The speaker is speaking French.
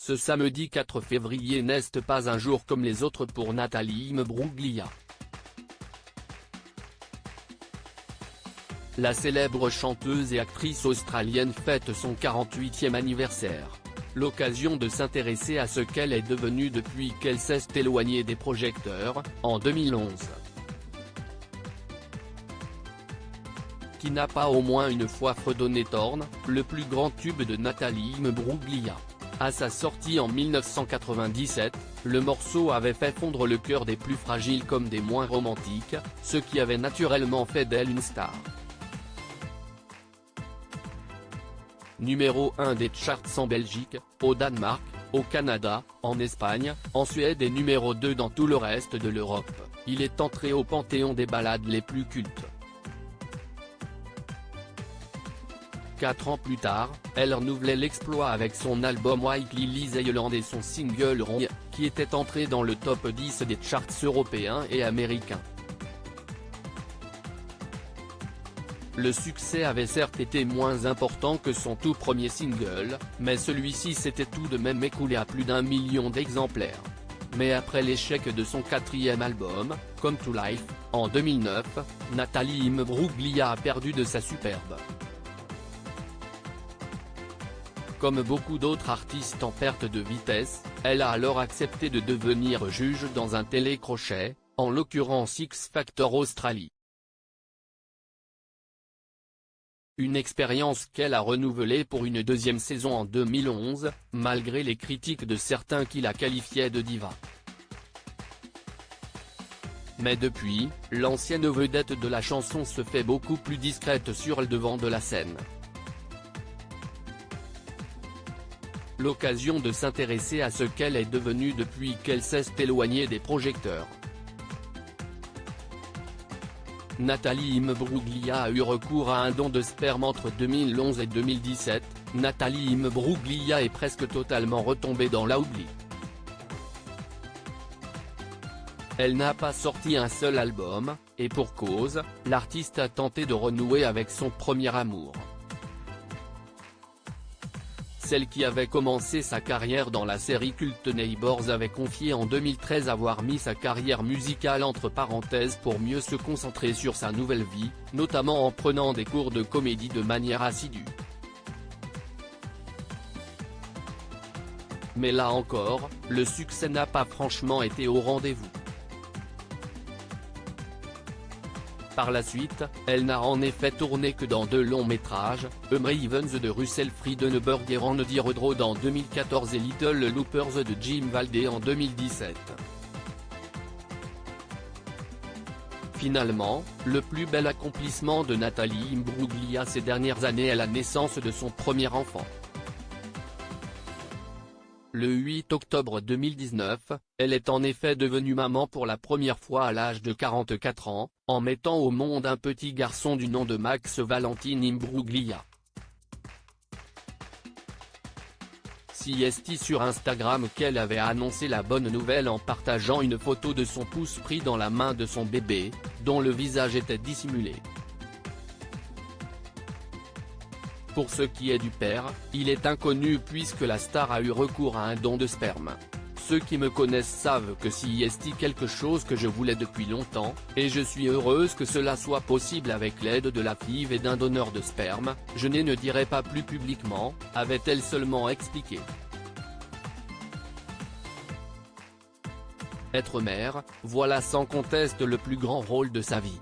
Ce samedi 4 février n'est pas un jour comme les autres pour Nathalie Imbruglia. La célèbre chanteuse et actrice australienne fête son 48e anniversaire. L'occasion de s'intéresser à ce qu'elle est devenue depuis qu'elle s'est éloignée des projecteurs, en 2011. Qui n'a pas au moins une fois fredonné Torn, le plus grand tube de Nathalie Imbruglia. À sa sortie en 1997, le morceau avait fait fondre le cœur des plus fragiles comme des moins romantiques, ce qui avait naturellement fait d'elle une star. Numéro 1 des charts en Belgique, au Danemark, au Canada, en Espagne, en Suède et numéro 2 dans tout le reste de l'Europe, il est entré au panthéon des ballades les plus cultes. 4 ans plus tard, elle renouvelait l'exploit avec son album White Lilies Island et son single Wrong, qui était entré dans le top 10 des charts européens et américains. Le succès avait certes été moins important que son tout premier single, mais celui-ci s'était tout de même écoulé à plus d'1 million d'exemplaires. Mais après l'échec de son 4e album, Come to Life, en 2009, Nathalie Imbruglia a perdu de sa superbe. Comme beaucoup d'autres artistes en perte de vitesse, elle a alors accepté de devenir juge dans un télécrochet, en l'occurrence X Factor Australie. Une expérience qu'elle a renouvelée pour une deuxième saison en 2011, malgré les critiques de certains qui la qualifiaient de diva. Mais depuis, l'ancienne vedette de la chanson se fait beaucoup plus discrète sur le devant de la scène. L'occasion de s'intéresser à ce qu'elle est devenue depuis qu'elle s'est éloignée des projecteurs. Nathalie Imbruglia a eu recours à un don de sperme entre 2011 et 2017, Nathalie Imbruglia est presque totalement retombée dans l'oubli. Elle n'a pas sorti un seul album, et pour cause, l'artiste a tenté de renouer avec son premier amour. Celle qui avait commencé sa carrière dans la série culte Neighbours avait confié en 2013 avoir mis sa carrière musicale entre parenthèses pour mieux se concentrer sur sa nouvelle vie, notamment en prenant des cours de comédie de manière assidue. Mais là encore, le succès n'a pas franchement été au rendez-vous. Par la suite, elle n'a en effet tourné que dans 2 longs métrages, Ravens de Russell Friedenberg et On the Road en 2014 et Little Loopers de Jim Valdez en 2017. Finalement, le plus bel accomplissement de Nathalie Imbruglia ces dernières années est la naissance de son premier enfant. Le 8 octobre 2019, elle est en effet devenue maman pour la première fois à l'âge de 44 ans, en mettant au monde un petit garçon du nom de Max Valentin Imbruglia. C'est sur Instagram qu'elle avait annoncé la bonne nouvelle en partageant une photo de son pouce pris dans la main de son bébé, dont le visage était dissimulé. Pour ce qui est du père, il est inconnu puisque la star a eu recours à un don de sperme. Ceux qui me connaissent savent que c'est quelque chose que je voulais depuis longtemps, et je suis heureuse que cela soit possible avec l'aide de la FIV et d'un donneur de sperme, je ne dirai pas plus publiquement, avait-elle seulement expliqué. Être mère, voilà sans conteste le plus grand rôle de sa vie.